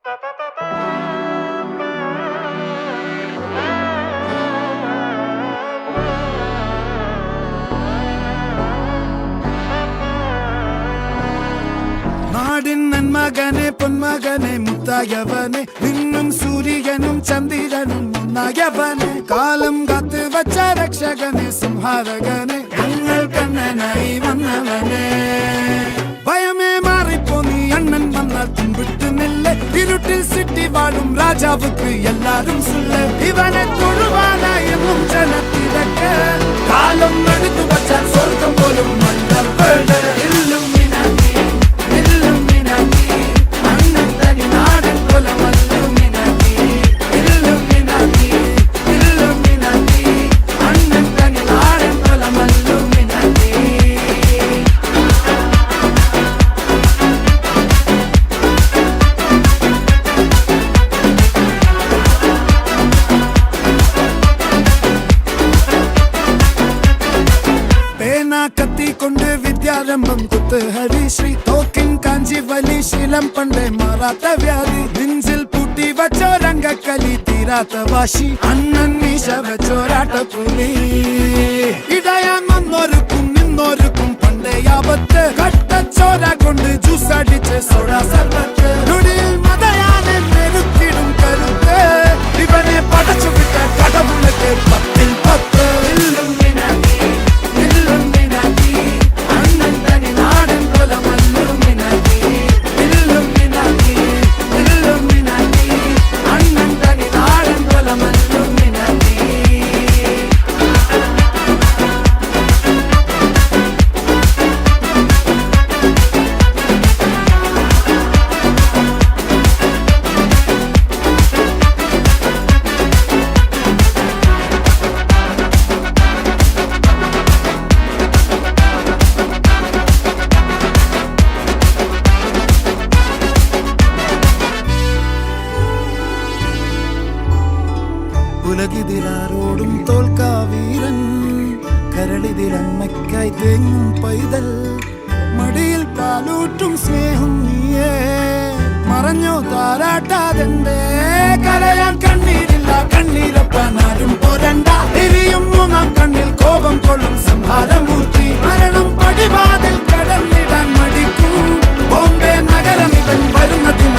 നാടിൻ നന്മകനെ പൊന്മകനെ മുത്തായവനെ നിന്നും സൂര്യനും ചന്ദ്രനും ഒന്നായവനെ കാലം കാത്ത് വച്ച രക്ഷകനെ സംഹാരകനെ ഞങ്ങൾ കണ്ണനായി വന്നവനെ ഭയമേ മാറിപ്പോ നീ അണ്ണൻ വന്നാൽ തുമ്പിട്ട് നില്ല ഇരുട്ടിൽ സിറ്റി വാഴും രാജാവുക്ക് എല്ലാരും സുല്ല ഇവനെ തൊഴുവാനായി എന്നും ജനത്തിരക്ക് കാലം എടുത്തു വച്ചാൽ സ്വർഗം പോലും മണ്ണ കത്തിക്കൊണ്ട് വിദ്യാരംഭം കുത്ത് ഹരിശ്രീ തോക്കിൻ കാഞ്ചി വലി ശീലം പണ്ടേ മാറാത്ത വ്യാധി നെഞ്ചിൽ പൂട്ടി വച്ചോരംഗക്കലി തീരാത്ത വാശി അണ്ണൻ മീശ വെച്ചോരാട്ട പുലി ഇടയാൻ വന്നോർക്കും നിന്നോർക്കും പണ്ടേ ആപത്ത് കട്ടച്ചോര കൊണ്ട് ജ്യൂസ് അടിച്ച് സോഡ സർബത്ത് നൊടിയിൽ മതയാനെ മെരുക്കിടും കരുത്ത് ഇവനെ പടച്ചു വിട്ട കടവുളക്ക് 10-10 ഉലകിതിരാരോടും തോൽക്കാവീരൻ കരളിതിരമ്മയ്ക്കായി തേങ്ങും പൈതൽ മടിയിൽ പാലൂട്ടും സ്നേഹം നീയേ മറഞ്ഞോ താരാട്ടാതെന്റെ കരയാൻ കണ്ണീരില്ല കണ്ണീരപ്പാനാരും പോരണ്ട എരിയും മൂന്നാം കണ്ണിൽ കോപം കൊള്ളും സംഹാരമൂർത്തി മരണം പടിവാതിൽ കടന്നിടാൻ മടിക്കും ബോംബെ നഗരം ഇവൻ വരുന്നതിന്